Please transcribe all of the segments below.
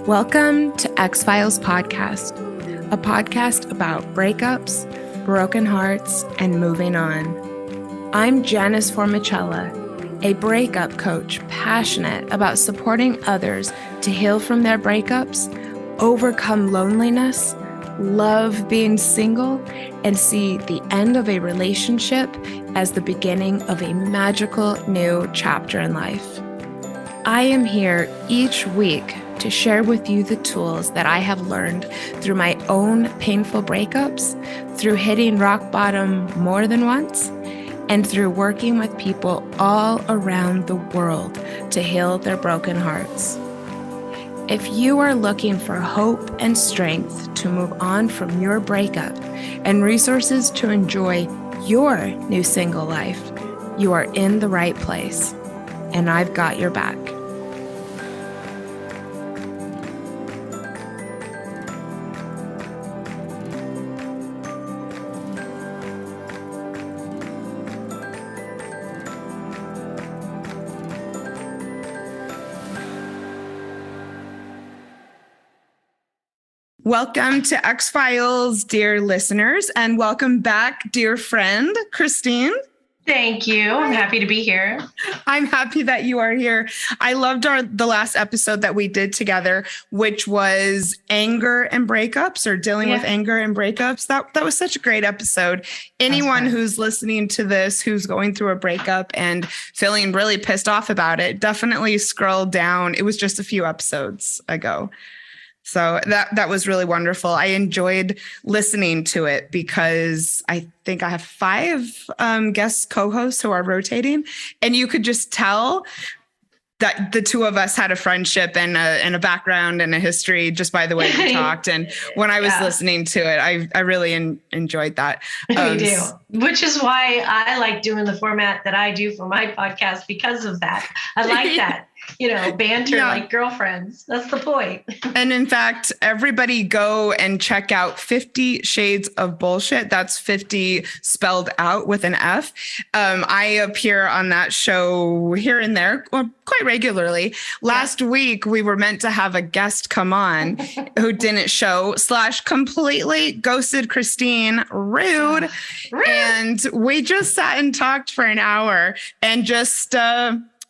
Welcome to X-Files Podcast, a podcast about breakups, broken hearts, and moving on. I'm Janice Formicella, a breakup coach passionate about supporting others to heal from their breakups, overcome loneliness, love being single, and see the end of a relationship as the beginning of a magical new chapter in life. I am here each week to share with you the tools that I have learned through my own painful breakups, through hitting rock bottom more than once, and through working with people all around the world to heal their broken hearts. If you are looking for hope and strength to move on from your breakup and resources to enjoy your new single life, you are in the right place, and I've got your back. Welcome to X-Files, dear listeners, and welcome back, dear friend, Christine. Thank you. I'm happy to be here. I'm happy that you are here. I loved the last episode that we did together, which was anger and breakups, or dealing with anger and breakups. That was such a great episode. Anyone who's listening to this, who's going through a breakup and feeling really pissed off about it, definitely scroll down. It was just a few episodes ago. So that was really wonderful. I enjoyed listening to it because I think I have 5 guest co-hosts who are rotating, and you could just tell that the two of us had a friendship and a background and a history just by the way we talked. And when I was listening to it, I really enjoyed that. Me too. Which is why I like doing the format that I do for my podcast because of that. I like that. Banter like girlfriends. That's the point. And in fact, everybody go and check out 50 Shades of Bullshit. That's 50 spelled out with an F. I appear on that show here and there quite regularly. Last week, we were meant to have a guest come on who didn't show / completely ghosted Christine. Rude. And we just sat and talked for an hour and just...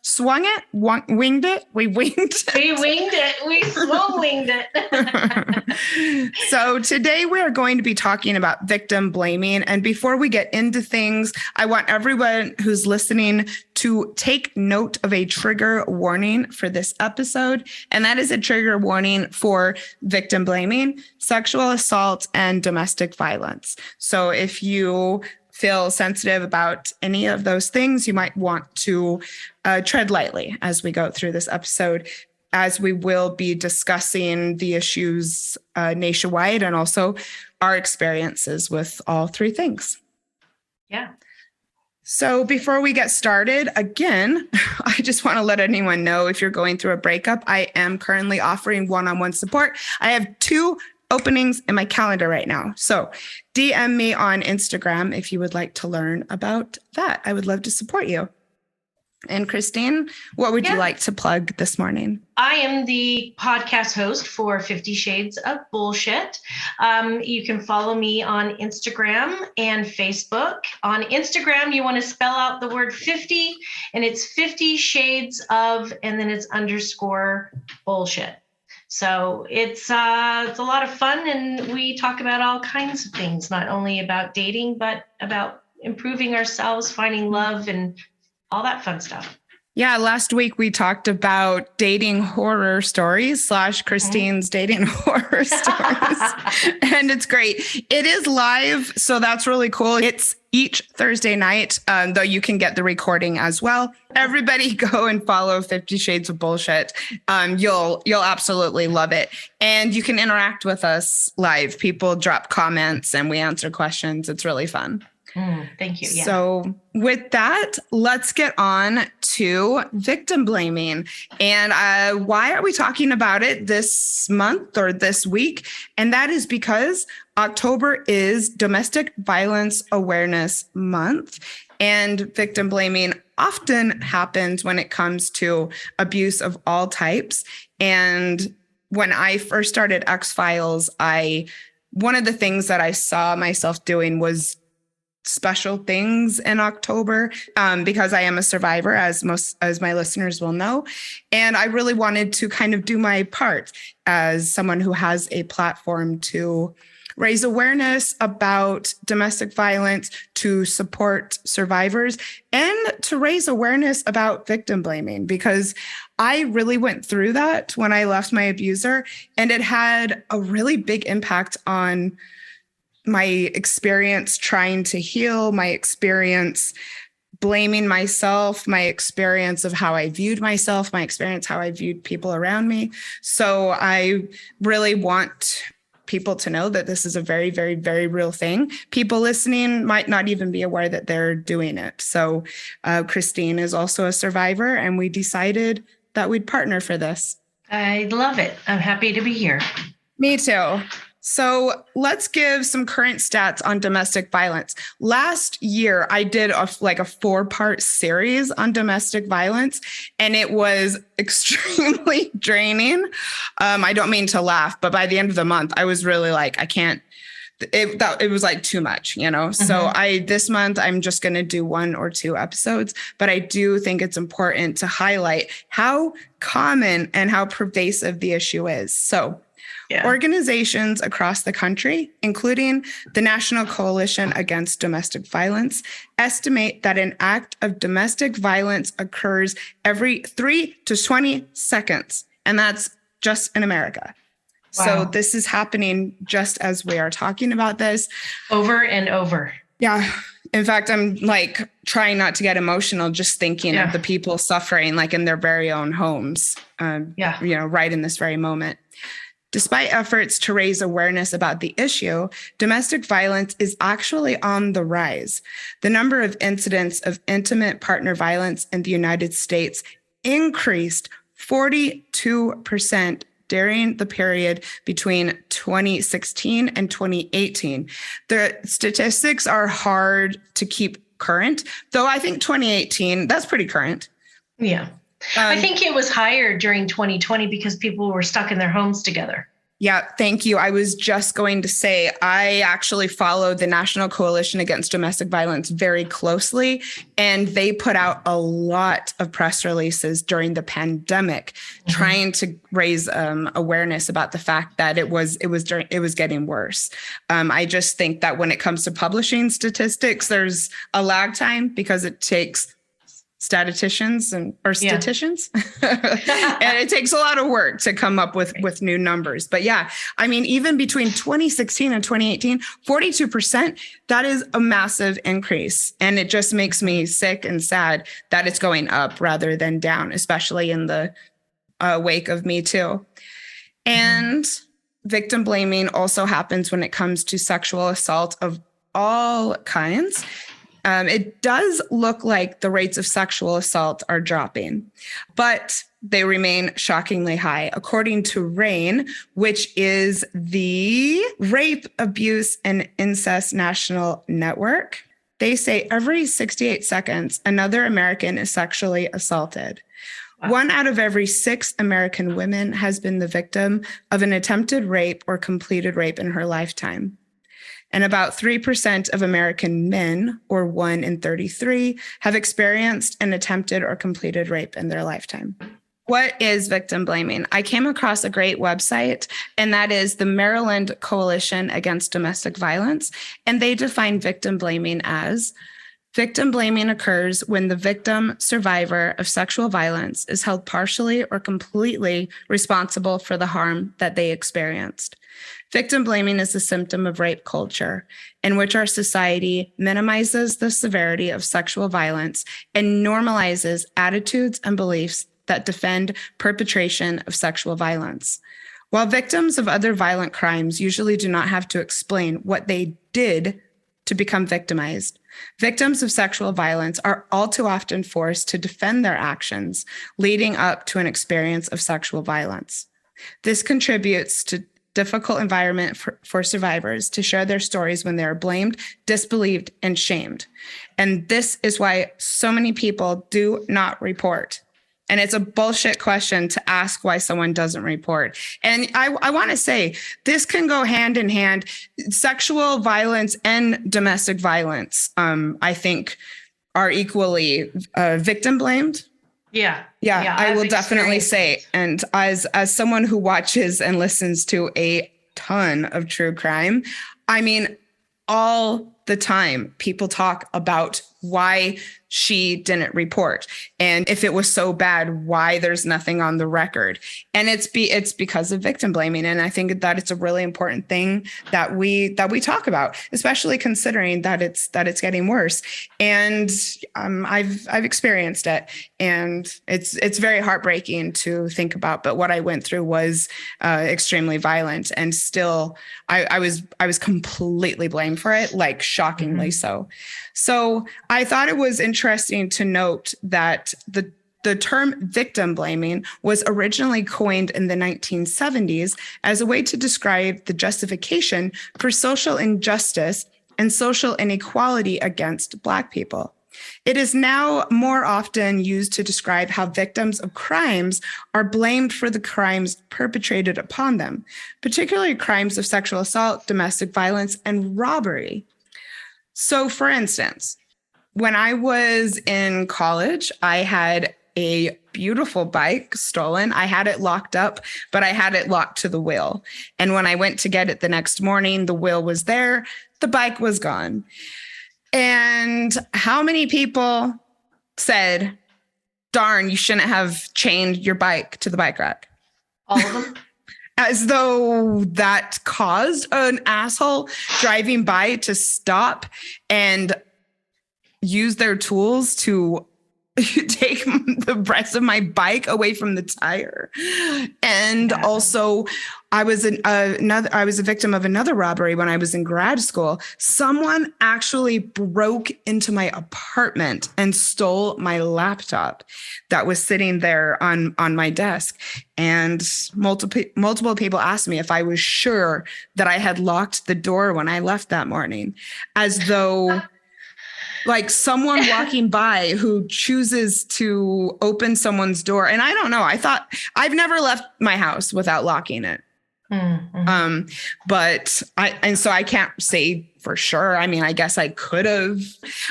swung it, winged it. We winged it. We winged it. We swung-winged it. So today we're going to be talking about victim blaming. And before we get into things, I want everyone who's listening to take note of a trigger warning for this episode. And that is a trigger warning for victim blaming, sexual assault, and domestic violence. So if you feel sensitive about any of those things, you might want to tread lightly as we go through this episode, as we will be discussing the issues nationwide and also our experiences with all 3 things. Yeah. So before we get started, again, I just want to let anyone know if you're going through a breakup, I am currently offering one-on-one support. I have 2 openings in my calendar right now. So DM me on Instagram if you would like to learn about that. I would love to support you. And Christine, what would you like to plug this morning? I am the podcast host for 50 Shades of Bullshit. You can follow me on Instagram and Facebook. On Instagram, you want to spell out the word 50, and it's 50 Shades of, and then it's _ bullshit. So it's a lot of fun, and we talk about all kinds of things, not only about dating, but about improving ourselves, finding love, and all that fun stuff. Yeah, last week we talked about dating horror stories / Christine's dating horror stories. And it's great. It is live, so that's really cool. It's each Thursday night, though you can get the recording as well. Everybody go and follow 50 Shades of Bullshit. You'll absolutely love it. And you can interact with us live. People drop comments and we answer questions. It's really fun. Thank you. Yeah. So with that, let's get on to victim blaming. And why are we talking about it this month or this week? And that is because October is Domestic Violence Awareness Month. And victim blaming often happens when it comes to abuse of all types. And when I first started X-Files, one of the things that I saw myself doing was special things in October, because I am a survivor, as my listeners will know. And I really wanted to kind of do my part as someone who has a platform to raise awareness about domestic violence, to support survivors, and to raise awareness about victim blaming, because I really went through that when I left my abuser, and it had a really big impact on my experience trying to heal, my experience blaming myself, my experience of how I viewed myself, my experience how I viewed people around me. So I really want people to know that this is a very, very, very real thing. People listening might not even be aware that they're doing it. So Christine is also a survivor, and we decided that we'd partner for this. I love it. I'm happy to be here. Me too. So let's give some current stats on domestic violence. Last year, I did a 4-part series on domestic violence, and it was extremely draining. I don't mean to laugh, but by the end of the month, I was really like, I can't. It was like too much, you know? Mm-hmm. So this month, I'm just going to do 1 or 2 episodes, but I do think it's important to highlight how common and how pervasive the issue is. So organizations across the country, including the National Coalition Against Domestic Violence, estimate that an act of domestic violence occurs every 3 to 20 seconds, and that's just in America. Wow. So this is happening just as we are talking about this. Over and over. Yeah. In fact, I'm like trying not to get emotional just thinking of the people suffering like in their very own homes, right in this very moment. Despite efforts to raise awareness about the issue, domestic violence is actually on the rise. The number of incidents of intimate partner violence in the United States increased 42% during the period between 2016 and 2018. The statistics are hard to keep current, though I think 2018, that's pretty current. Yeah. I think it was higher during 2020 because people were stuck in their homes together. Yeah, thank you. I was just going to say, I actually followed the National Coalition Against Domestic Violence very closely, and they put out a lot of press releases during the pandemic, trying to raise awareness about the fact that it was getting worse. I just think that when it comes to publishing statistics, there's a lag time because it takes statisticians and it takes a lot of work to come up with new numbers. But yeah, I mean, even between 2016 and 2018, 42%, that is a massive increase. And it just makes me sick and sad that it's going up rather than down, especially in the wake of Me Too. And victim blaming also happens when it comes to sexual assault of all kinds. It does look like the rates of sexual assault are dropping, but they remain shockingly high. According to RAINN, which is the Rape, Abuse, and Incest National Network, they say every 68 seconds, another American is sexually assaulted. Wow. 1 out of every 6 American women has been the victim of an attempted rape or completed rape in her lifetime. And about 3% of American men, or 1 in 33, have experienced an attempted or completed rape in their lifetime. What is victim blaming? I came across a great website, and that is the Maryland Coalition Against Domestic Violence. And they define victim blaming as victim blaming occurs when the victim survivor of sexual violence is held partially or completely responsible for the harm that they experienced. Victim blaming is a symptom of rape culture in which our society minimizes the severity of sexual violence and normalizes attitudes and beliefs that defend perpetration of sexual violence. While victims of other violent crimes usually do not have to explain what they did to become victimized, victims of sexual violence are all too often forced to defend their actions leading up to an experience of sexual violence. This contributes to difficult environment for survivors to share their stories when they are blamed, disbelieved, and shamed. And this is why so many people do not report. And it's a bullshit question to ask why someone doesn't report. And I want to say this can go hand in hand. Sexual violence and domestic violence, I think, are equally victim blamed. Yeah. Yeah, I will definitely say. And as someone who watches and listens to a ton of true crime, I mean, all the time people talk about why she didn't report, and if it was so bad, why there's nothing on the record. And it's because of victim blaming. And I think that it's a really important thing that we talk about, especially considering that it's getting worse. And I've experienced it, and it's very heartbreaking to think about. But what I went through was extremely violent, and still I was completely blamed for it, like shockingly so. So I thought it was interesting to note that the term victim blaming was originally coined in the 1970s as a way to describe the justification for social injustice and social inequality against Black people. It is now more often used to describe how victims of crimes are blamed for the crimes perpetrated upon them, particularly crimes of sexual assault, domestic violence, and robbery. So, for instance, when I was in college, I had a beautiful bike stolen. I had it locked up, but I had it locked to the wheel. And when I went to get it the next morning, the wheel was there, the bike was gone. And how many people said, darn, you shouldn't have chained your bike to the bike rack? All of them. As though that caused an asshole driving by to stop and use their tools to take the rest of my bike away from the tire. And also, I was a victim of another robbery when I was in grad school. Someone actually broke into my apartment and stole my laptop that was sitting there on my desk. And multiple people asked me if I was sure that I had locked the door when I left that morning, as though like someone walking by who chooses to open someone's door. And I don't know. I thought I've never left my house without locking it. Mm-hmm. So I can't say for sure. I mean, I guess I could have.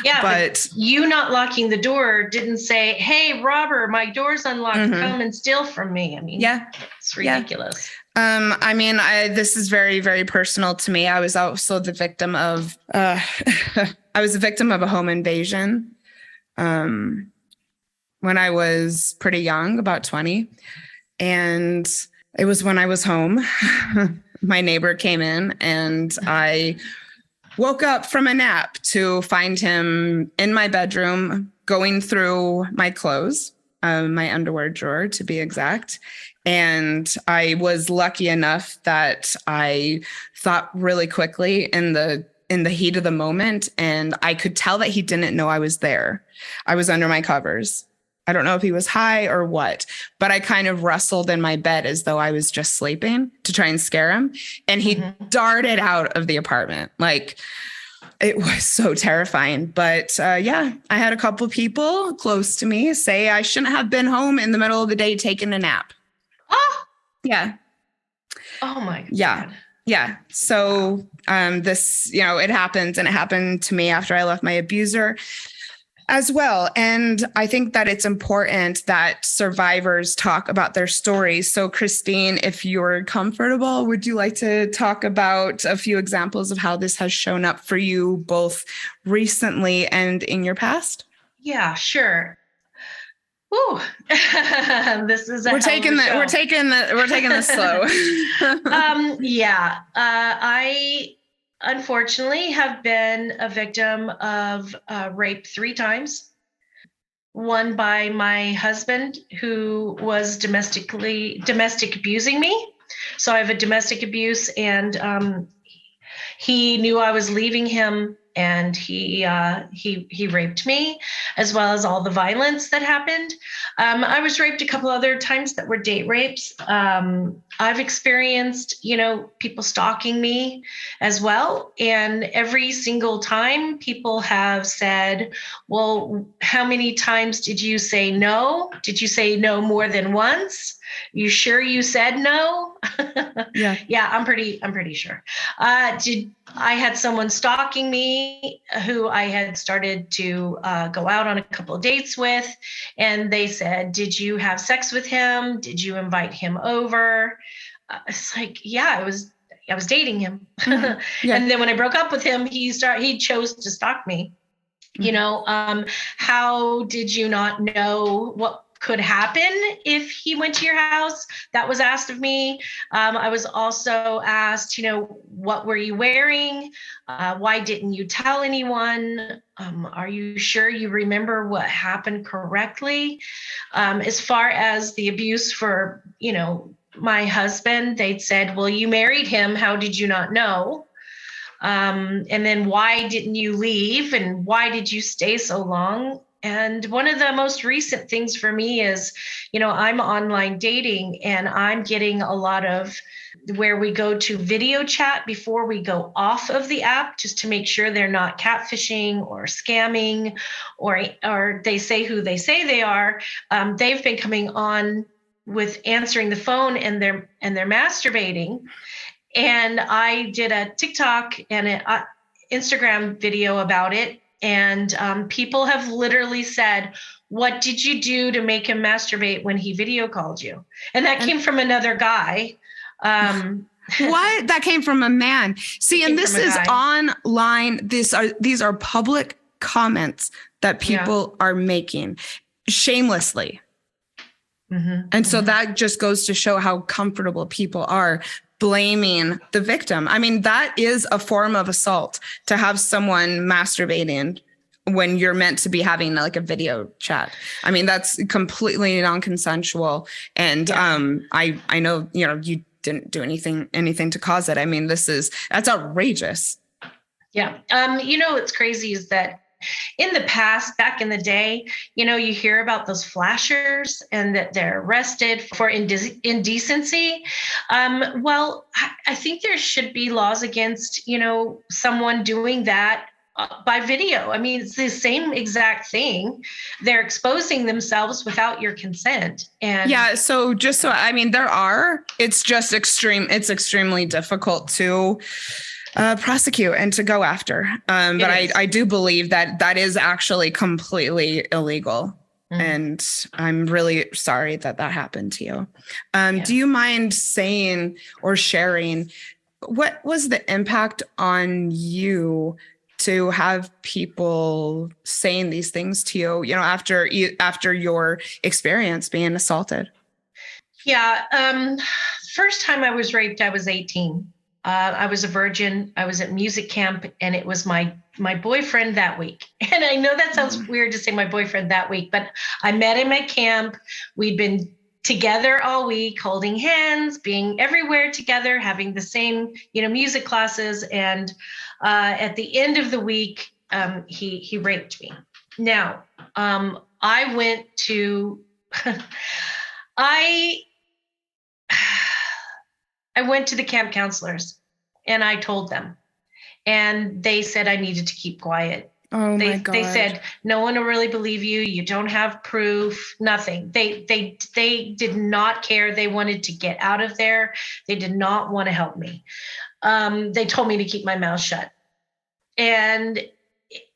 Yeah, but you not locking the door didn't say, "Hey, robber, my door's unlocked. Mm-hmm. Come and steal from me." I mean, yeah, it's ridiculous. Yeah. I mean, this is very, very personal to me. I was also the victim of. I was a victim of a home invasion when I was pretty young, about 20, and it was when I was home. My neighbor came in, and I woke up from a nap to find him in my bedroom going through my clothes, my underwear drawer to be exact. And I was lucky enough that I thought really quickly in the heat of the moment, and I could tell that he didn't know I was there. I was under my covers. I don't know if he was high or what, but I kind of rustled in my bed as though I was just sleeping to try and scare him. And he darted out of the apartment. Like, it was so terrifying. But yeah, I had a couple of people close to me say I shouldn't have been home in the middle of the day taking a nap. Oh, yeah. Oh my God. Yeah. Yeah. So this, it happens, and it happened to me after I left my abuser as well. And I think that it's important that survivors talk about their stories. So Christine, if you're comfortable, would you like to talk about a few examples of how this has shown up for you both recently and in your past? Yeah, sure. Ooh, this is we're taking this slow. I unfortunately have been a victim of rape 3 times. One by my husband, who was domestic abusing me. So I have a domestic abuse, and he knew I was leaving him, and he raped me, as well as all the violence that happened. I was raped a couple other times that were date rapes. I've experienced, people stalking me as well. And every single time people have said, well, how many times did you say no? Did you say no more than once? You sure you said no? Yeah. Yeah, I'm pretty sure. I had someone stalking me who I had started to go out on a couple of dates with, and they said, did you have sex with him? Did you invite him over? It's like, yeah, I was dating him. Mm-hmm. Yeah. And then when I broke up with him, he chose to stalk me. Mm-hmm. How did you not know what could happen if he went to your house? That was asked of me. I was also asked, what were you wearing? Why didn't you tell anyone? Are you sure you remember what happened correctly? As far as the abuse for, my husband, they'd said, well, you married him. How did you not know? And then why didn't you leave? And why did you stay so long? And one of the most recent things for me is, I'm online dating, and I'm getting a lot of where we go to video chat before we go off of the app, just to make sure they're not catfishing or scamming, or they say who they say they are. They've been coming on with answering the phone, and they're masturbating. And I did a TikTok and an Instagram video about it. And people have literally said, what did you do to make him masturbate when he video called you? And that came from another guy. What? That came from a man. See, and this is online. These are public comments that people are making shamelessly. Mm-hmm. And so that just goes to show how comfortable people are blaming the victim. I mean, that is a form of assault, to have someone masturbating when you're meant to be having like a video chat. I mean, that's completely non-consensual. And I know, you didn't do anything to cause it. I mean, that's outrageous. Yeah. What's crazy is that in the past, back in the day, you hear about those flashers and that they're arrested for indecency. Well, I think there should be laws against, someone doing that by video. I mean, it's the same exact thing. They're exposing themselves without your consent. And yeah. So it's just it's extremely difficult to prosecute and to go after. But I do believe that is actually completely illegal. Mm. And I'm really sorry that happened to you. Do you mind saying or sharing what was the impact on you to have people saying these things to you, after your experience being assaulted? Yeah. First time I was raped, I was 18. I was a virgin. I was at music camp, and it was my boyfriend that week. And I know that sounds weird to say my boyfriend that week, but I met him at camp. We'd been together all week, holding hands, being everywhere together, having the same, music classes. And at the end of the week, he raped me. Now, I went to, I went to the camp counselors, and I told them, and they said I needed to keep quiet. Oh my God. They said, no one will really believe you. You don't have proof, nothing. They did not care. They wanted to get out of there. They did not want to help me. They told me to keep my mouth shut. And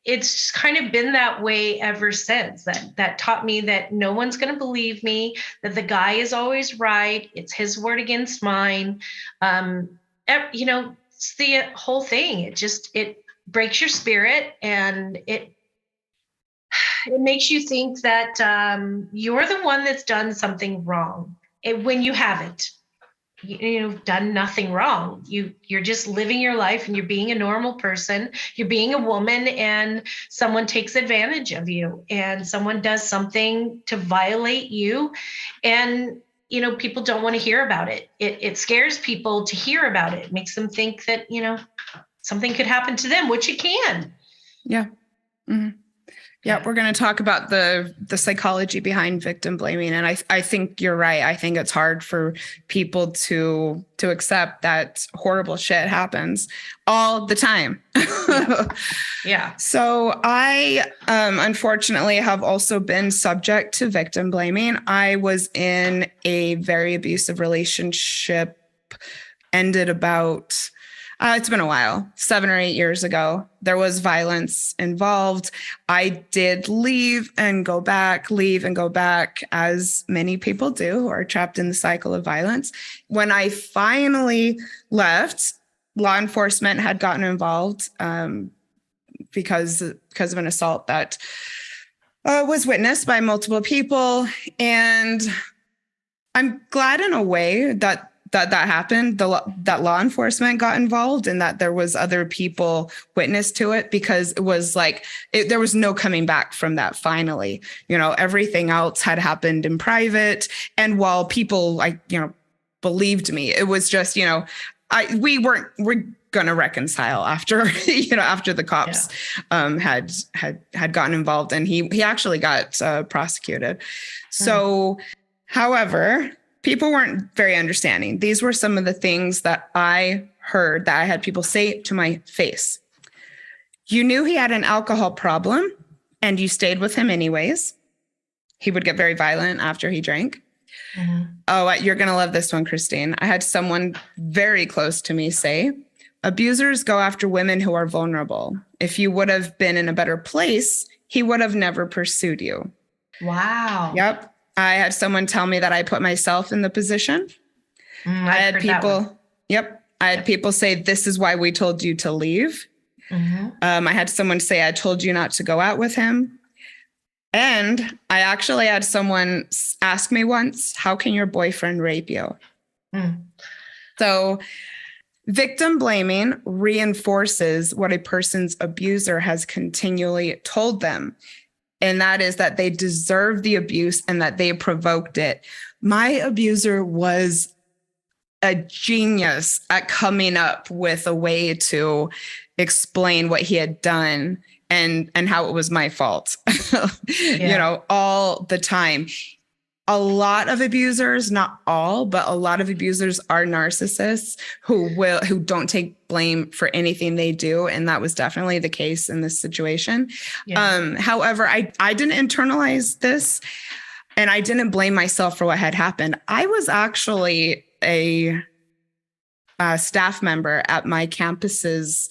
it's kind of been that way ever since. That taught me that no one's going to believe me, that the guy is always right. It's his word against mine. It's the whole thing. It breaks your spirit, and it makes you think that you're the one that's done something wrong when you haven't. You've done nothing wrong. You're just living your life, and you're being a normal person. You're being a woman, and someone takes advantage of you, and someone does something to violate you. And, people don't want to hear about it. It scares people to hear about it. It makes them think that, something could happen to them, which it can. Yeah. Mm-hmm. Yeah, we're going to talk about the psychology behind victim blaming, and I think you're right. I think it's hard for people to accept that horrible shit happens all the time. Yeah. So I unfortunately have also been subject to victim blaming. I was in a very abusive relationship, ended about it's been a while, 7 or 8 years ago. There was violence involved. I did leave and go back, as many people do who are trapped in the cycle of violence. When I finally left, law enforcement had gotten involved because of an assault that was witnessed by multiple people. And I'm glad in a way that happened, that law enforcement got involved and that there was other people witness to it, because it was like, there was no coming back from that finally. Everything else had happened in private. And while people, believed me, it was just, we're going to reconcile after, after the cops had gotten involved, and he actually got prosecuted. So, however, people weren't very understanding. These were some of the things that I heard that I had people say to my face. You knew he had an alcohol problem and you stayed with him anyways. He would get very violent after he drank. Mm-hmm. Oh, you're going to love this one, Christine. I had someone very close to me say, abusers go after women who are vulnerable. If you would have been in a better place, he would have never pursued you. Wow. Yep. I had someone tell me that I put myself in the position. I had people, I had people say, this is why we told you to leave. Mm-hmm. I had someone say, I told you not to go out with him. And I actually had someone ask me once, how can your boyfriend rape you? So victim blaming reinforces what a person's abuser has continually told them. And that is that they deserve the abuse and that they provoked it. My abuser was a genius at coming up with a way to explain what he had done and how it was my fault, all the time. A lot of abusers, not all, but a lot of abusers are narcissists who don't take blame for anything they do. And that was definitely the case in this situation. Yeah. However, I didn't internalize this and I didn't blame myself for what had happened. I was actually a staff member at my campus's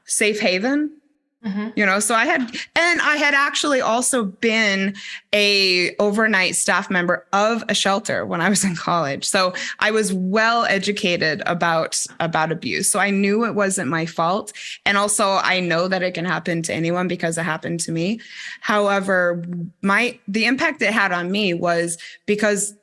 safe haven. Mm-hmm. So I had actually also been a overnight staff member of a shelter when I was in college. So I was well educated about abuse. So I knew it wasn't my fault. And also I know that it can happen to anyone because it happened to me. However, the impact it had on me was because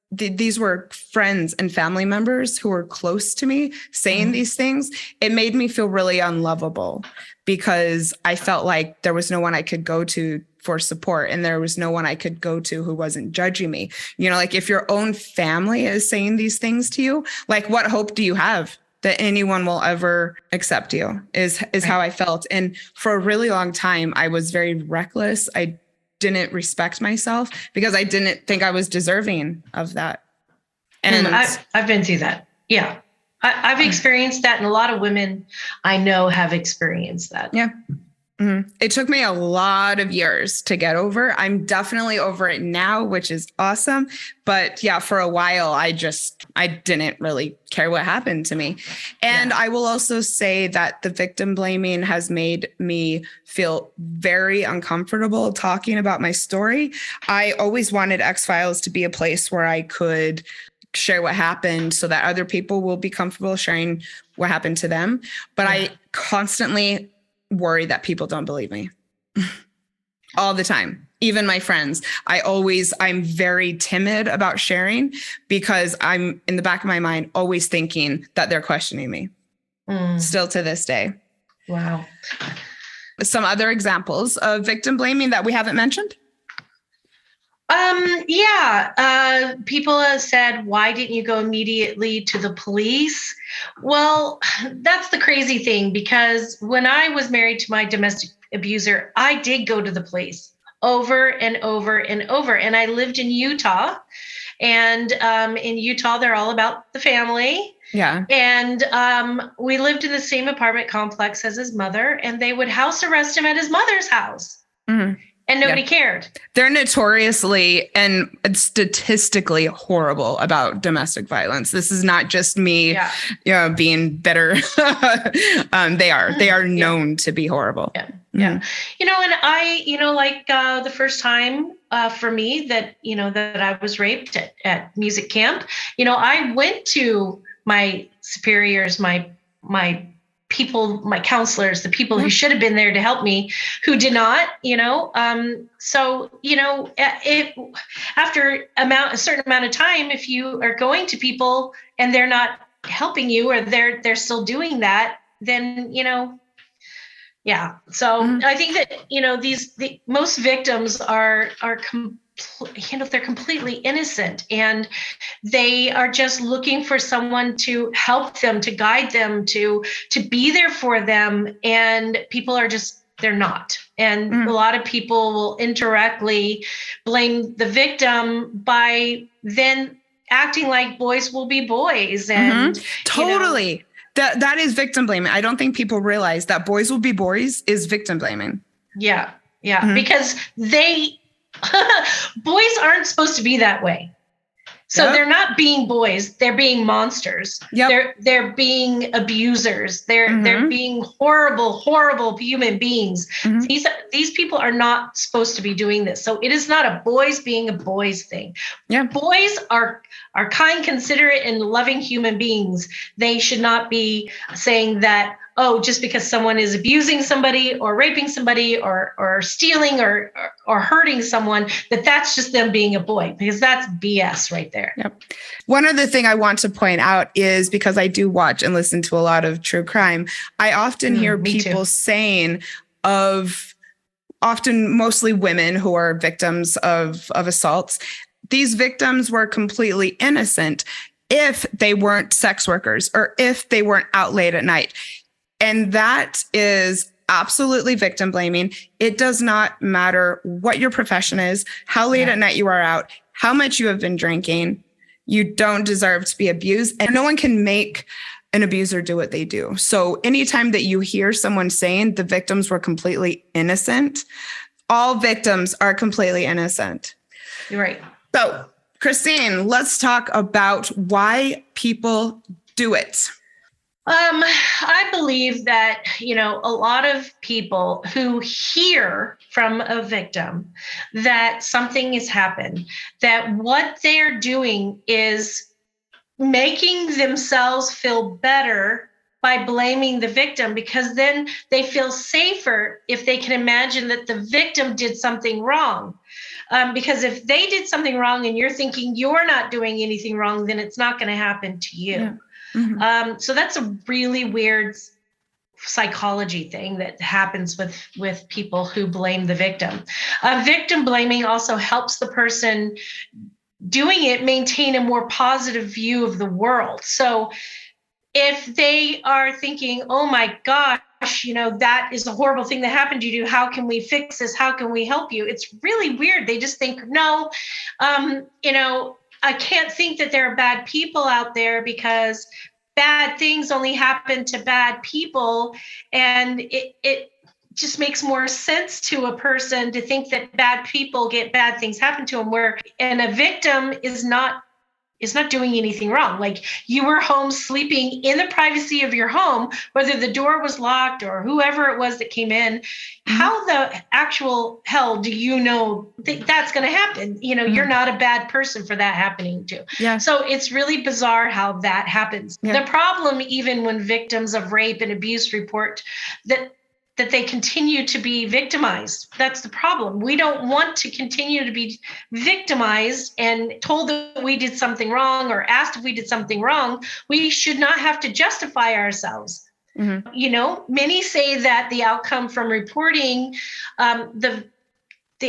these were friends and family members who were close to me saying these things. It made me feel really unlovable because I felt like there was no one I could go to for support and there was no one I could go to who wasn't judging me. Like if your own family is saying these things to you, like what hope do you have that anyone will ever accept you is right. How I felt. And for a really long time, I was very reckless. I didn't respect myself because I didn't think I was deserving of that. And I've been through that. Yeah. I've experienced that. And a lot of women I know have experienced that. Yeah. Mm-hmm. It took me a lot of years to get over. I'm definitely over it now, which is awesome. But yeah, for a while, I didn't really care what happened to me. And I will also say that the victim blaming has made me feel very uncomfortable talking about my story. I always wanted X-Files to be a place where I could share what happened so that other people will be comfortable sharing what happened to them. But I constantly worry that people don't believe me all the time. Even my friends, I'm very timid about sharing because I'm in the back of my mind, always thinking that they're questioning me still to this day. Wow. Some other examples of victim blaming that we haven't mentioned. Yeah. People have said, why didn't you go immediately to the police? Well, that's the crazy thing, because when I was married to my domestic abuser, I did go to the police over and over and over. And I lived in Utah. And in Utah, they're all about the family. Yeah. And we lived in the same apartment complex as his mother, and they would house arrest him at his mother's house. Mm-hmm. And nobody cared. They're notoriously and statistically horrible about domestic violence. This is not just me, being bitter. They are known to be horrible. Yeah. Yeah. And I, the first time for me that I was raped at music camp, I went to my superiors, my people, my counselors, the people who should have been there to help me, who did not, so, after a certain amount of time, if you are going to people and they're not helping you, or they're still doing that, then, yeah. So I think that, most victims are they're completely innocent, and they are just looking for someone to help them, to guide them, to be there for them. And people are they're not. And a lot of people will indirectly blame the victim by then acting like boys will be boys. And totally. That is victim blaming. I don't think people realize that boys will be boys is victim blaming. Yeah. Yeah. Because boys aren't supposed to be that way. So they're not being boys, they're being monsters. They're being abusers. They're being horrible human beings. These people are not supposed to be doing this. So it is not a boys being a boys thing. Yeah. Boys are kind, considerate, and loving human beings. They should not be saying that, oh, just because someone is abusing somebody or raping somebody or stealing or hurting someone, that's just them being a boy, because that's BS right there. Yep. One other thing I want to point out is, because I do watch and listen to a lot of true crime, I often hear people saying often mostly women who are victims of assaults, these victims were completely innocent if they weren't sex workers or if they weren't out late at night. And that is absolutely victim blaming. It does not matter what your profession is, how late at night you are out, how much you have been drinking. You don't deserve to be abused, and no one can make an abuser do what they do. So anytime that you hear someone saying the victims were completely innocent, all victims are completely innocent. You're right. So, Christine, let's talk about why people do it. I believe that, a lot of people who hear from a victim that something has happened, that what they're doing is making themselves feel better by blaming the victim, because then they feel safer if they can imagine that the victim did something wrong. Because if they did something wrong and you're thinking you're not doing anything wrong, then it's not going to happen to you. Yeah. So that's a really weird psychology thing that happens with people who blame the victim. Victim blaming also helps the person doing it maintain a more positive view of the world. So if they are thinking, oh my gosh, that is a horrible thing that happened to you, how can we fix this? How can we help you? It's really weird. They just think, no, I can't think that there are bad people out there, because bad things only happen to bad people. And it just makes more sense to a person to think that bad people get bad things happen to them, and a victim is not doing anything wrong. Like, you were home sleeping in the privacy of your home, whether the door was locked or whoever it was that came in. How the actual hell do you know that's going to happen? You're not a bad person for that happening to. Yeah. So it's really bizarre how that happens. Yeah. The problem, even when victims of rape and abuse report that they continue to be victimized. That's the problem. We don't want to continue to be victimized and told that we did something wrong or asked if we did something wrong. We should not have to justify ourselves. Many say that the outcome from reporting the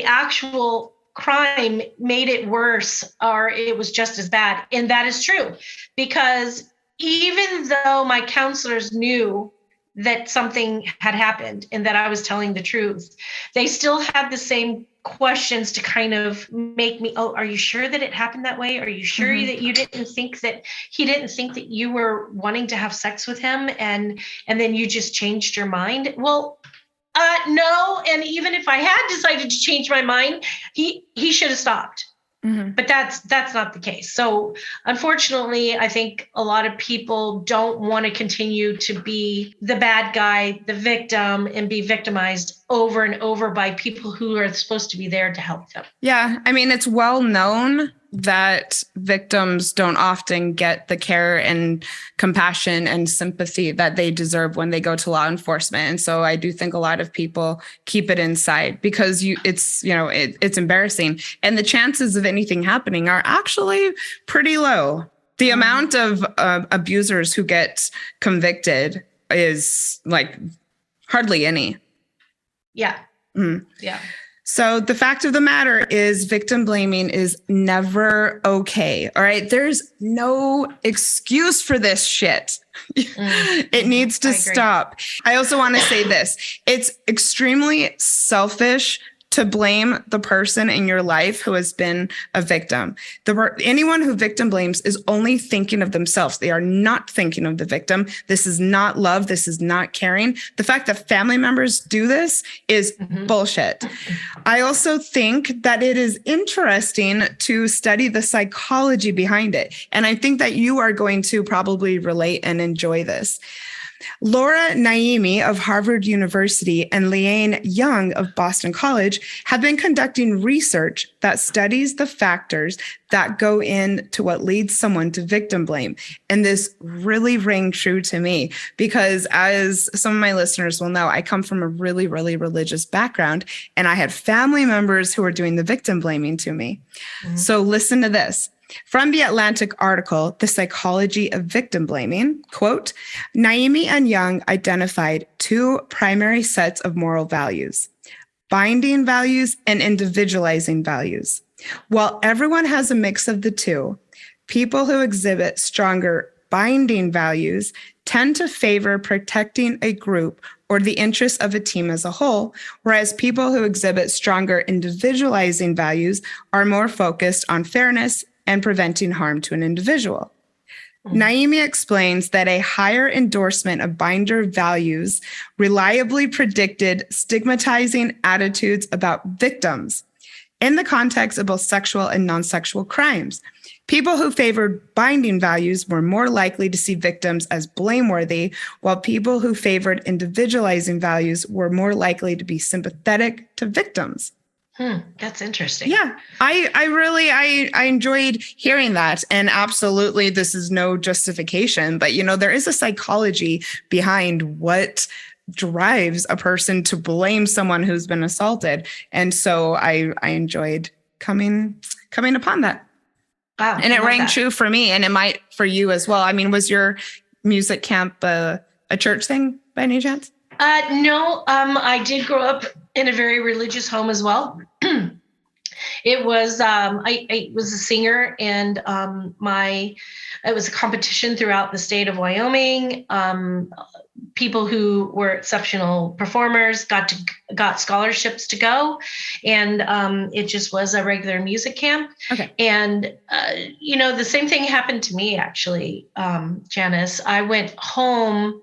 actual crime made it worse or it was just as bad. And that is true, because even though my counselors knew that something had happened and that I was telling the truth, they still had the same questions to kind of make me, oh, are you sure that it happened that way? Are you sure that you didn't think that he didn't think that you were wanting to have sex with him and then you just changed your mind? Well, no. And even if I had decided to change my mind, he should have stopped. But that's not the case. So unfortunately, I think a lot of people don't want to continue to be the bad guy, the victim, and be victimized over and over by people who are supposed to be there to help them. Yeah. I mean, it's well known that victims don't often get the care and compassion and sympathy that they deserve when they go to law enforcement. And so I do think a lot of people keep it inside because it's embarrassing. And the chances of anything happening are actually pretty low. The amount of abusers who get convicted is like hardly any. Yeah. Yeah. So the fact of the matter is victim blaming is never okay. All right. There's no excuse for this shit. It needs to stop. I also want to say this. It's extremely selfish to blame the person in your life who has been a victim. Anyone who victim blames is only thinking of themselves. They are not thinking of the victim. This is not love. This is not caring. The fact that family members do this is bullshit. I also think that it is interesting to study the psychology behind it. And I think that you are going to probably relate and enjoy this. Laura Naimi of Harvard University and Leanne Young of Boston College have been conducting research that studies the factors that go into what leads someone to victim blame. And this really rang true to me because, as some of my listeners will know, I come from a really, really religious background, and I had family members who were doing the victim blaming to me. So listen to this. From the Atlantic article, The Psychology of Victim Blaming, quote, Naimi and Young identified two primary sets of moral values, binding values and individualizing values. While everyone has a mix of the two, people who exhibit stronger binding values tend to favor protecting a group or the interests of a team as a whole, whereas people who exhibit stronger individualizing values are more focused on fairness and preventing harm to an individual. Naimi explains that a higher endorsement of binder values reliably predicted stigmatizing attitudes about victims in the context of both sexual and non-sexual crimes. People who favored binding values were more likely to see victims as blameworthy, while people who favored individualizing values were more likely to be sympathetic to victims. That's interesting. Yeah, I enjoyed hearing that. And absolutely, this is no justification, but there is a psychology behind what drives a person to blame someone who's been assaulted. And so I enjoyed coming upon that. Wow. And it rang true for me, and it might for you as well. I mean, was your music camp a church thing by any chance? No, I did grow up in a very religious home as well. It was, I was a singer, and it was a competition throughout the state of Wyoming. People who were exceptional performers got scholarships to go, and it just was a regular music camp. Okay. And the same thing happened to me actually, Janice. I went home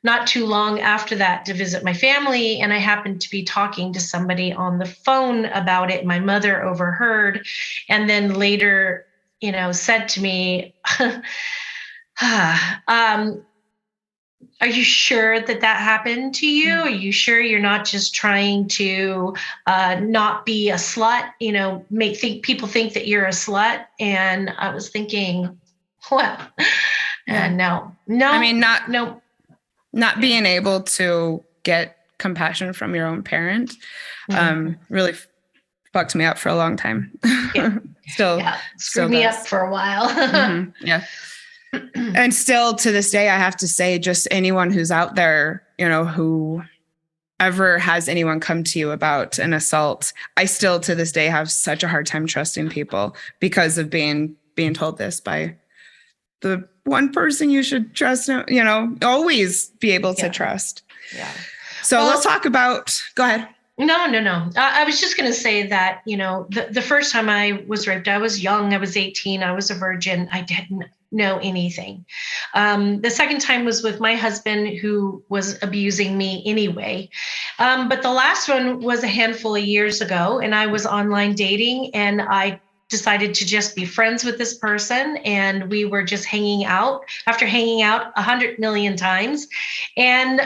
not too long after that to visit my family, and I happened to be talking to somebody on the phone about it. My mother overheard, and then later, said to me, are you sure that happened to you? Are you sure you're not just trying to not be a slut, make people think that you're a slut? And I was thinking, well, no. I mean, not being able to get compassion from your own parent really fucked me up for a long time. Yeah. Screwed me up for a while. Yeah. And still to this day, I have to say, just anyone who's out there, who ever has anyone come to you about an assault, I still to this day have such a hard time trusting people because of being told this by the one person you should trust, always be able to trust. Yeah. So let's talk about, go ahead. No. I was just going to say that, the first time I was raped, I was young. I was 18. I was a virgin. I didn't know anything. The second time was with my husband, who was abusing me anyway. But the last one was a handful of years ago, and I was online dating, and I decided to just be friends with this person. And we were just hanging out after hanging out 100 million times. And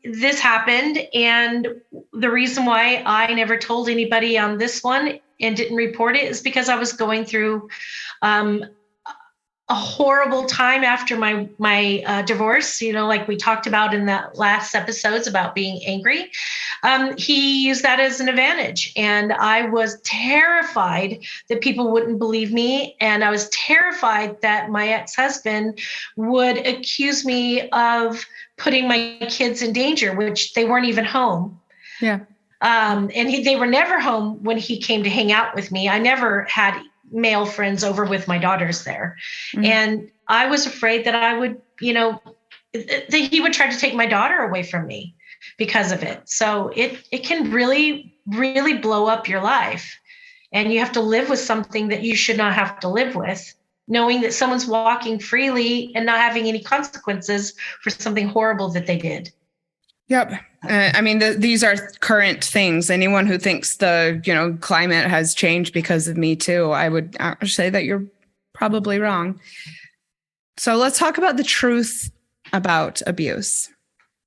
this happened. And the reason why I never told anybody on this one and didn't report it is because I was going through a horrible time after my divorce, like we talked about in the last episodes about being angry. He used that as an advantage. And I was terrified that people wouldn't believe me. And I was terrified that my ex-husband would accuse me of putting my kids in danger, which they weren't even home. Yeah. And they were never home when he came to hang out with me. I never had male friends over with my daughters there. Mm-hmm. And I was afraid that I would, that he would try to take my daughter away from me because of it. So it can really, really blow up your life. And you have to live with something that you should not have to live with, knowing that someone's walking freely and not having any consequences for something horrible that they did. Yep. These are current things. Anyone who thinks the, climate has changed because of Me Too, I would say that you're probably wrong. So let's talk about the truth about abuse.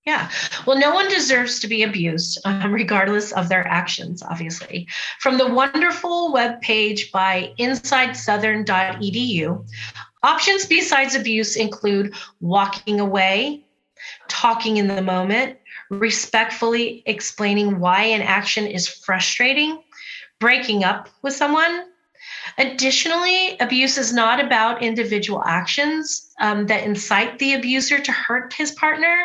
Yeah. Well, no one deserves to be abused, regardless of their actions, obviously. From the wonderful webpage by insidesouthern.edu, options besides abuse include walking away, talking in the moment, respectfully explaining why an action is frustrating, breaking up with someone. Additionally, abuse is not about individual actions that incite the abuser to hurt his partner,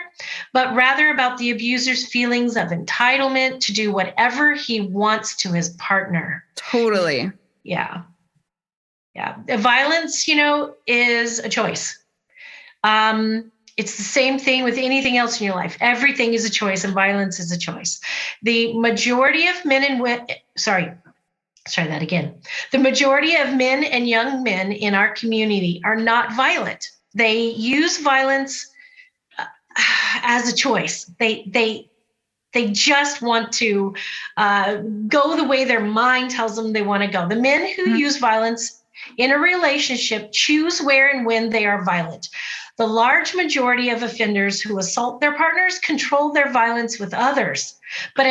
but rather about the abuser's feelings of entitlement to do whatever he wants to his partner. Totally. Yeah. Violence, is a choice. It's the same thing with anything else in your life. Everything is a choice, and violence is a choice. The majority of men and women, The majority of men and young men in our community are not violent. They use violence as a choice. They just want to go the way their mind tells them they want to go. The men who use violence in a relationship choose where and when they are violent. The large majority of offenders who assault their partners control their violence with others, but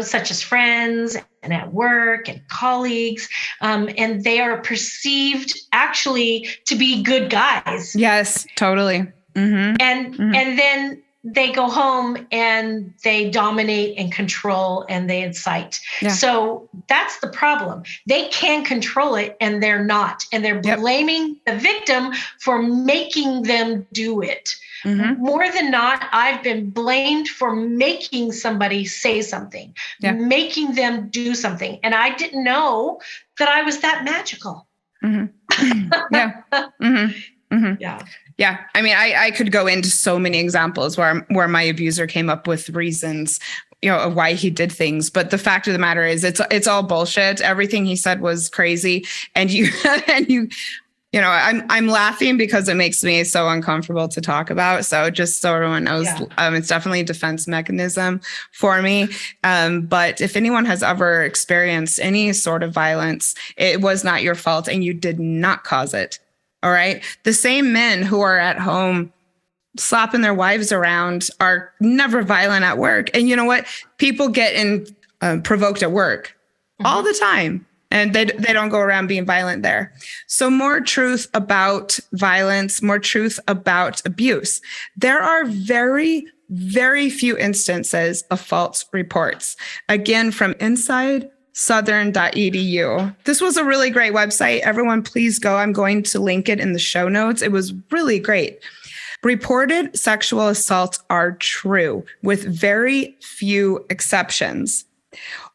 such as friends and at work and colleagues, and they are perceived actually to be good guys. Yes, totally. Mm-hmm. And then they go home and they dominate and control and they incite. Yeah. So that's the problem. They can control it and they're not. And they're blaming the victim for making them do it. Mm-hmm. More than not, I've been blamed for making somebody say something, making them do something. And I didn't know that I was that magical. Mm-hmm. Yeah. Mm-hmm. Mm-hmm. Yeah. Yeah. I could go into so many examples where my abuser came up with reasons, of why he did things. But the fact of the matter is it's all bullshit. Everything he said was crazy. And I'm laughing because it makes me so uncomfortable to talk about. So just so everyone knows, it's definitely a defense mechanism for me. But if anyone has ever experienced any sort of violence, it was not your fault and you did not cause it. All right. The same men who are at home slapping their wives around are never violent at work. And you know what? People get provoked at work all the time. And they don't go around being violent there. So more truth about violence, more truth about abuse. There are very, very few instances of false reports. Again, from insidesouthern.edu. This was a really great website. Everyone, please go. I'm going to link it in the show notes. It was really great. Reported sexual assaults are true, with very few exceptions.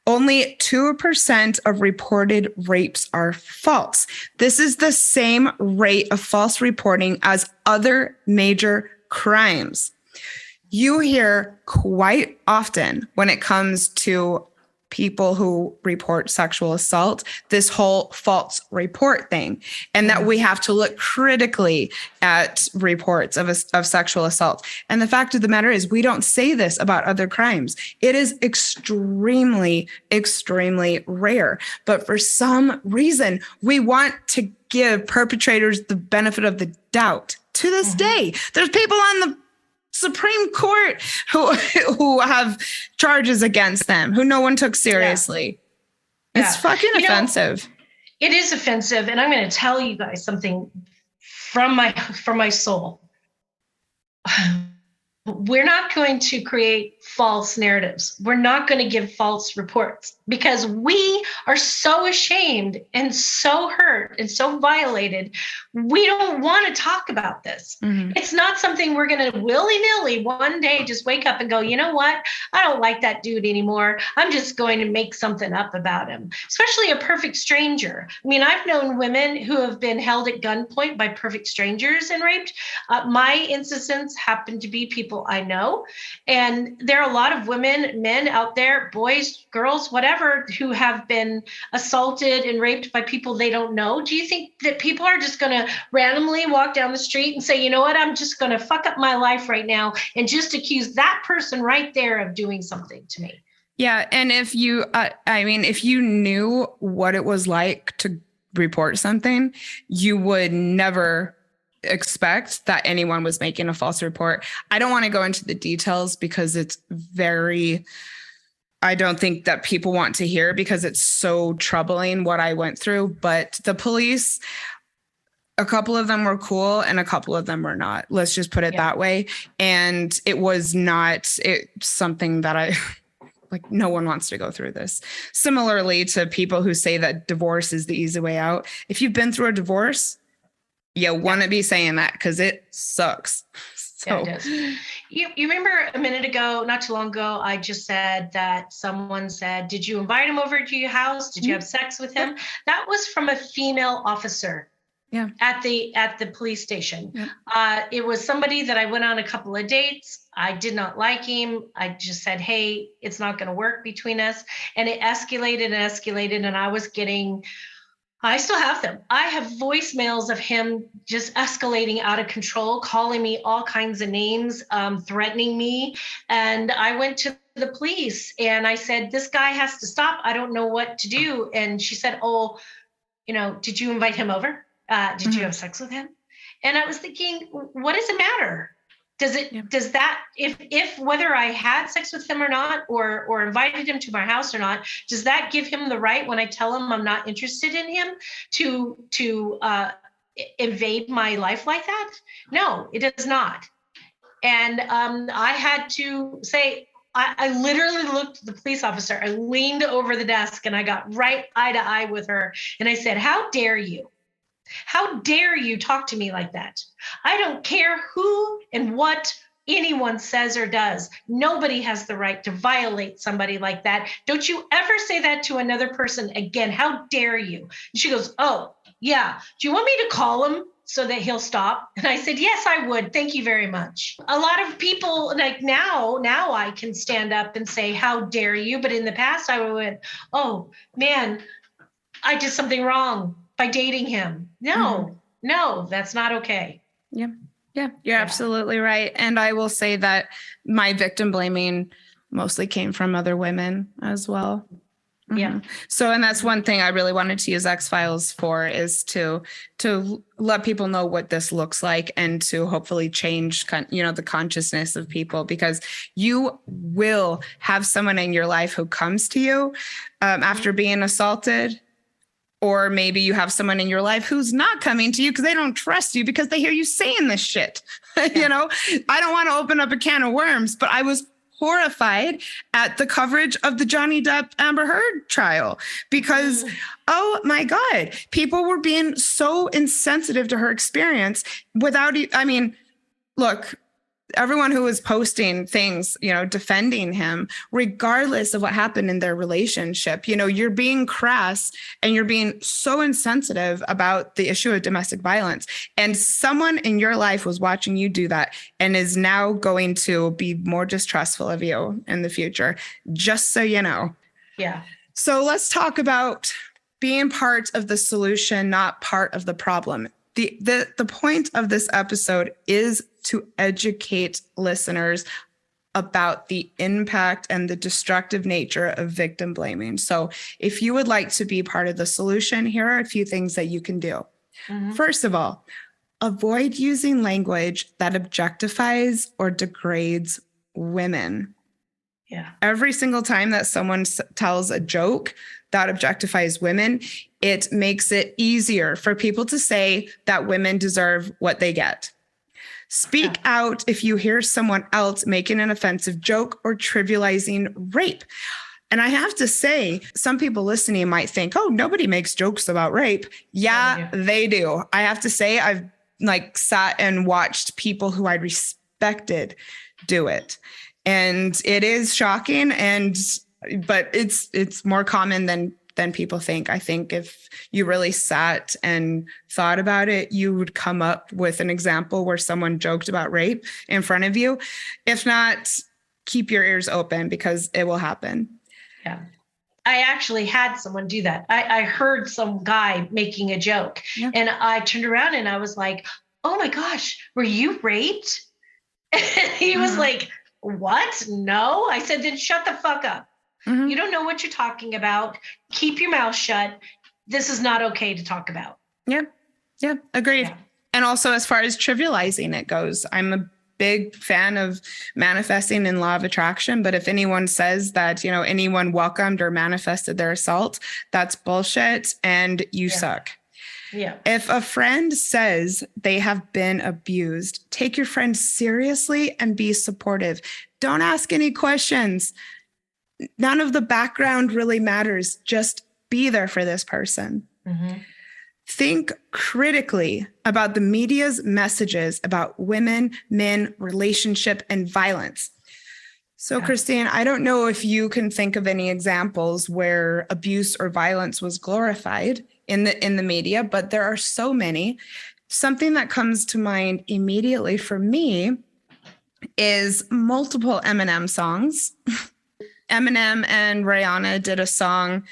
Only 2% of reported rapes are false. This is the same rate of false reporting as other major crimes. You hear quite often when it comes to people who report sexual assault, this whole false report thing, and that we have to look critically at reports of sexual assault. And the fact of the matter is, we don't say this about other crimes. It is extremely, extremely rare. But for some reason, we want to give perpetrators the benefit of the doubt. To this day, there's people on the Supreme Court who have charges against them, who no one took seriously. Yeah. It's fucking offensive. It is offensive. And I'm going to tell you guys something from my soul. We're not going to create false narratives. We're not going to give false reports because we are so ashamed and so hurt and so violated. We don't want to talk about this. It's not something we're going to willy-nilly one day just wake up and go, you know what? I don't like that dude anymore. I'm just going to make something up about him, especially a perfect stranger. I mean, I've known women who have been held at gunpoint by perfect strangers and raped. My instances happen to be people I know. And there are a lot of women, men out there, boys, girls, whatever, who have been assaulted and raped by people they don't know. Do you think that people are just going to randomly walk down the street and say, you know what, I'm just going to fuck up my life right now and just accuse that person right there of doing something to me? Yeah. And if you, if you knew what it was like to report something, you would never expect that anyone was making a false report. I don't want to go into the details because it's I don't think that people want to hear because it's so troubling what I went through. But the police, a couple of them were cool and a couple of them were not. Let's just put it that way. And it was not something that no one wants to go through this. Similarly to people who say that divorce is the easy way out. If you've been through a divorce, you want to be saying that because it sucks. So. Yeah, it does. You remember a minute ago, not too long ago, I just said that someone said, did you invite him over to your house? Did you have sex with him? That was from a female officer at the police station. Yeah. It was somebody that I went on a couple of dates. I did not like him. I just said, hey, it's not going to work between us. And it escalated and escalated. And I still have them. I have voicemails of him just escalating out of control, calling me all kinds of names, threatening me. And I went to the police and I said, this guy has to stop. I don't know what to do. And she said, oh, did you invite him over? Did you have sex with him? And I was thinking, what does it matter? Does that, if whether I had sex with him or not, or invited him to my house or not, does that give him the right when I tell him I'm not interested in him to invade my life like that? No, it does not. And I had to say, I literally looked at the police officer. I leaned over the desk and I got right eye to eye with her. And I said, how dare you? How dare you talk to me like that? I don't care who and what anyone says or does. Nobody has the right to violate somebody like that. Don't you ever say that to another person again. How dare you? And she goes, oh, yeah. Do you want me to call him so that he'll stop? And I said, yes, I would. Thank you very much. A lot of people now I can stand up and say, how dare you? But in the past I went, oh man, I did something wrong by dating him. No, that's not okay. Yeah, you're absolutely right. And I will say that my victim blaming mostly came from other women as well. Yeah. So, and that's one thing I really wanted to use X-Files for, is to let people know what this looks like and to hopefully change, the consciousness of people, because you will have someone in your life who comes to you after being assaulted. Or maybe you have someone in your life who's not coming to you because they don't trust you because they hear you saying this shit. Yeah. I don't want to open up a can of worms, but I was horrified at the coverage of the Johnny Depp Amber Heard trial because, oh my God, people were being so insensitive to her experience without, look, everyone who was posting things, defending him, regardless of what happened in their relationship, you're being crass and you're being so insensitive about the issue of domestic violence. And someone in your life was watching you do that and is now going to be more distrustful of you in the future, just so you know. Yeah. So let's talk about being part of the solution, not part of the problem. The point of this episode is to educate listeners about the impact and the destructive nature of victim blaming. So if you would like to be part of the solution, here are a few things that you can do. Mm-hmm. First of all, avoid using language that objectifies or degrades women. Yeah. Every single time that someone tells a joke that objectifies women, it makes it easier for people to say that women deserve what they get. Speak out if you hear someone else making an offensive joke or trivializing rape. And I have to say, some people listening might think, oh, nobody makes jokes about rape. Yeah, they do. I have to say, I've sat and watched people who I respected do it. And it is shocking, but it's more common than people think. I think if you really sat and thought about it, you would come up with an example where someone joked about rape in front of you. If not, keep your ears open because it will happen. Yeah. I actually had someone do that. I heard some guy making a joke and I turned around and I was like, oh my gosh, were you raped? And he was like, what? No. I said, then shut the fuck up. Mm-hmm. You don't know what you're talking about. Keep your mouth shut. This is not okay to talk about. Yeah. Yeah. Agreed. Yeah. And also as far as trivializing it goes, I'm a big fan of manifesting and law of attraction. But if anyone says that, anyone welcomed or manifested their assault, that's bullshit and you suck. Yeah. If a friend says they have been abused, take your friend seriously and be supportive. Don't ask any questions. None of the background really matters. Just be there for this person. Mm-hmm. Think critically about the media's messages about women, men, relationship, and violence. So, Christine, I don't know if you can think of any examples where abuse or violence was glorified in the media, but there are so many. Something that comes to mind immediately for me is multiple Eminem songs. Eminem and Rihanna did a song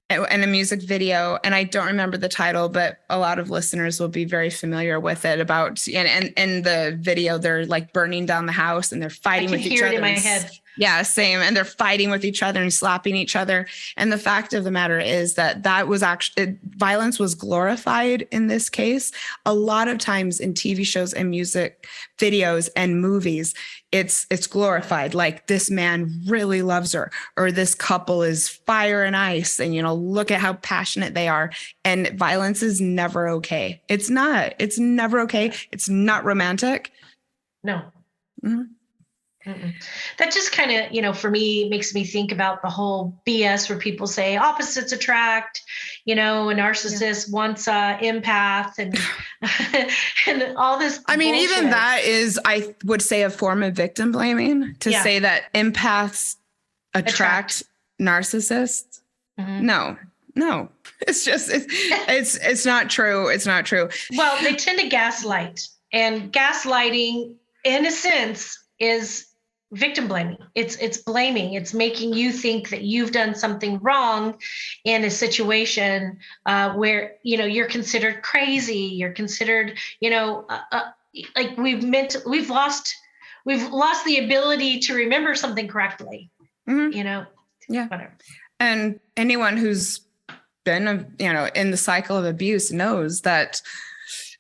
and a music video, and I don't remember the title, but a lot of listeners will be very familiar with it. About and in the video, they're burning down the house and they're fighting with each other. I can hear it in my head. Yeah, same. And they're fighting with each other and slapping each other. And the fact of the matter is that was actually violence was glorified in this case. A lot of times in TV shows and music videos and movies, it's glorified. Like this man really loves her, or this couple is fire and ice. And, look at how passionate they are. And violence is never okay. It's not. It's never okay. It's not romantic. No. Mm-hmm. Mm-mm. That just kind of, for me, makes me think about the whole BS where people say opposites attract, a narcissist wants empath and and all this. I mean, bullshit. Even that is, I would say, a form of victim blaming to say that empaths attract narcissists. Mm-hmm. No, it's just, it's not true. It's not true. Well, they tend to gaslight, and gaslighting in a sense is victim blaming. It's blaming. It's making you think that you've done something wrong in a situation where, you're considered crazy. You're considered, like we've lost the ability to remember something correctly, whatever. And anyone who's been, in the cycle of abuse knows that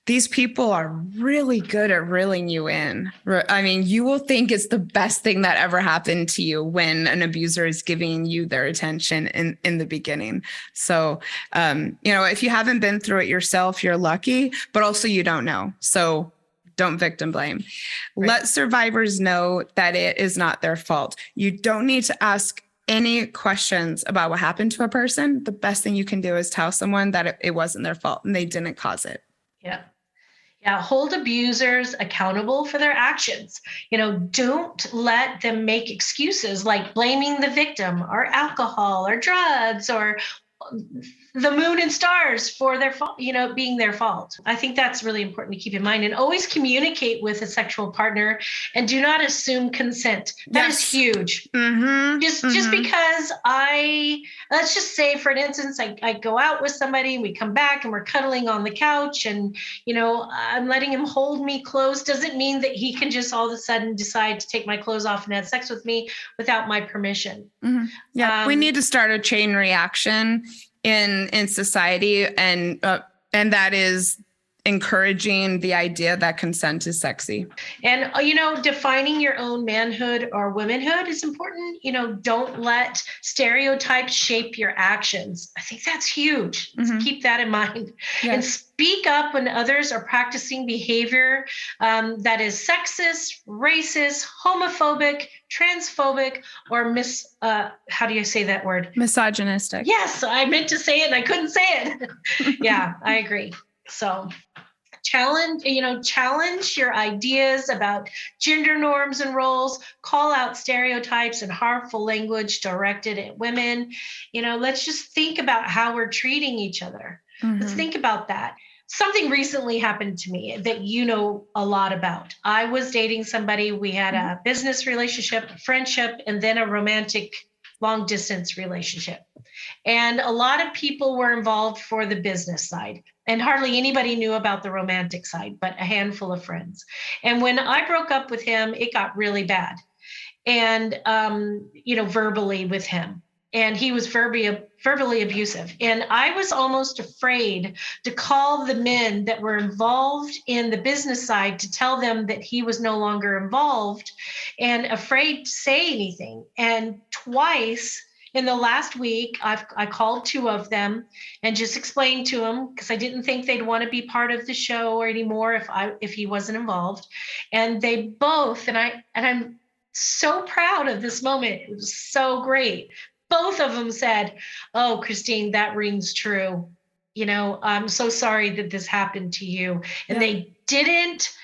these people are really good at reeling you in. I mean, you will think it's the best thing that ever happened to you when an abuser is giving you their attention in the beginning. So, if you haven't been through it yourself, you're lucky, but also you don't know. So don't victim blame. Right. Let survivors know that it is not their fault. You don't need to ask any questions about what happened to a person. The best thing you can do is tell someone that it wasn't their fault and they didn't cause it. Yeah. Yeah, hold abusers accountable for their actions. Don't let them make excuses like blaming the victim or alcohol or drugs or the moon and stars for their fault, being their fault. I think that's really important to keep in mind, and always communicate with a sexual partner and do not assume consent. That is huge. Mm-hmm. Just because let's just say, for instance, I go out with somebody and we come back and we're cuddling on the couch and, I'm letting him hold me close, doesn't mean that he can just all of a sudden decide to take my clothes off and have sex with me without my permission. Mm-hmm. Yeah, we need to start a chain reaction in society, and that is encouraging the idea that consent is sexy. And, defining your own manhood or womanhood is important. Don't let stereotypes shape your actions. I think that's huge. Mm-hmm. Keep that in mind. Yes. And speak up when others are practicing behavior that is sexist, racist, homophobic, transphobic, or how do you say that word? Misogynistic. Yes, I meant to say it and I couldn't say it. Yeah, I agree. So challenge your ideas about gender norms and roles, call out stereotypes and harmful language directed at women. Let's just think about how we're treating each other. Mm-hmm. Let's think about that. Something recently happened to me that you know a lot about. I was dating somebody. We had a business relationship, a friendship, and then a romantic long distance relationship. And a lot of people were involved for the business side. And hardly anybody knew about the romantic side, but a handful of friends. And when I broke up with him, it got really bad. And, verbally with him. And he was verbally abusive. And I was almost afraid to call the men that were involved in the business side to tell them that he was no longer involved, and afraid to say anything. And twice in the last week, I called two of them and just explained to them, because I didn't think they'd want to be part of the show or anymore if he wasn't involved. And they both, and I'm so proud of this moment. It was so great. Both of them said, "Oh, Christine, that rings true. I'm so sorry that this happened to you." And they didn't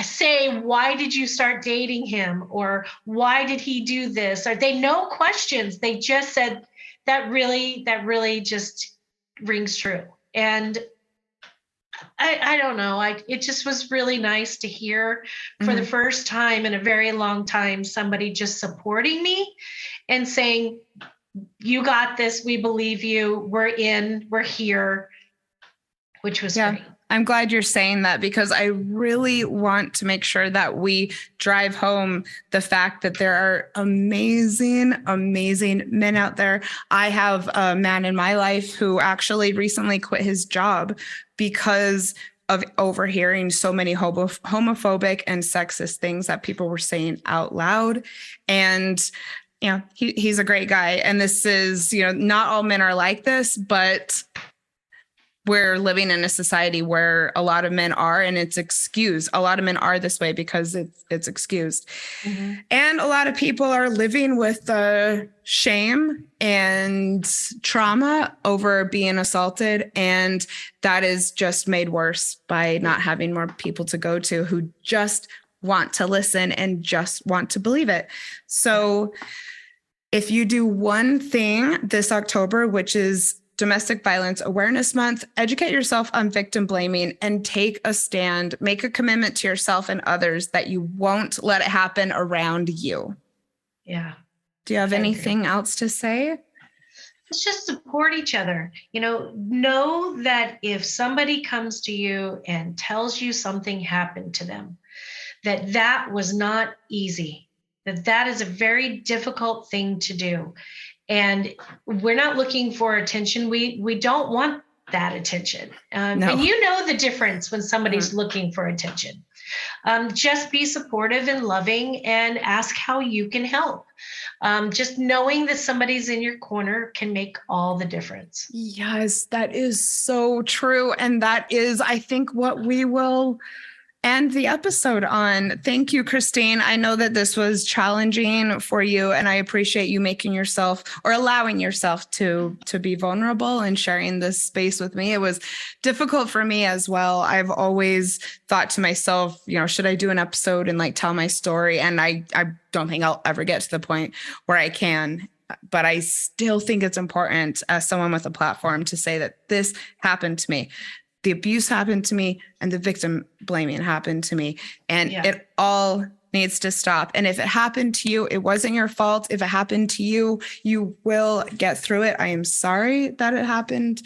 say, "Why did you start dating him?" or "Why did he do this?" or no questions. They just said, that really just rings true. And I don't know. It just was really nice to hear for the first time in a very long time, somebody just supporting me and saying, "You got this. We believe you. We're here," which was great. I'm glad you're saying that, because I really want to make sure that we drive home the fact that there are amazing, amazing men out there. I have a man in my life who actually recently quit his job because of overhearing so many homophobic and sexist things that people were saying out loud. And he's a great guy. And this is, not all men are like this, but we're living in a society where a lot of men are, and it's excused. A lot of men are this way because it's excused. Mm-hmm. And a lot of people are living with the shame and trauma over being assaulted. And that is just made worse by not having more people to go to who just want to listen and just want to believe it. So if you do one thing this October, which is Domestic Violence Awareness Month, educate yourself on victim blaming and take a stand. Make a commitment to yourself and others that you won't let it happen around you. Yeah. Do you have anything else to say? Let's just support each other. Know that if somebody comes to you and tells you something happened to them, that was not easy, that is a very difficult thing to do. And we're not looking for attention. We don't want that attention. No. And the difference when somebody's looking for attention. Just be supportive and loving and ask how you can help. Just knowing that somebody's in your corner can make all the difference. Yes, that is so true. And that is, I think, what we will end the episode on. Thank you, Christine. I know that this was challenging for you, and I appreciate you making yourself or allowing yourself to be vulnerable and sharing this space with me. It was difficult for me as well. I've always thought to myself, should I do an episode and like tell my story? And I don't think I'll ever get to the point where I can. But I still think it's important as someone with a platform to say that this happened to me. The abuse happened to me and the victim blaming happened to me. And it all needs to stop. And if it happened to you, it wasn't your fault. If it happened to you, you will get through it. I am sorry that it happened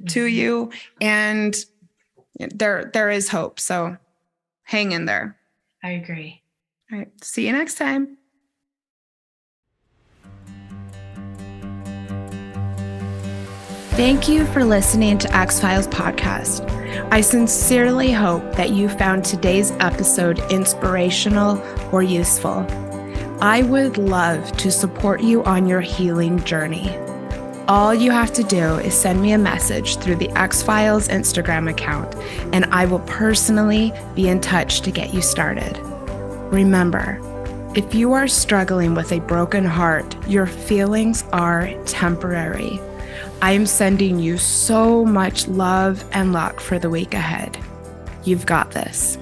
to you. And there is hope. So hang in there. I agree. All right. See you next time. Thank you for listening to X-Files Podcast. I sincerely hope that you found today's episode inspirational or useful. I would love to support you on your healing journey. All you have to do is send me a message through the X-Files Instagram account, and I will personally be in touch to get you started. Remember, if you are struggling with a broken heart, your feelings are temporary. I am sending you so much love and luck for the week ahead. You've got this.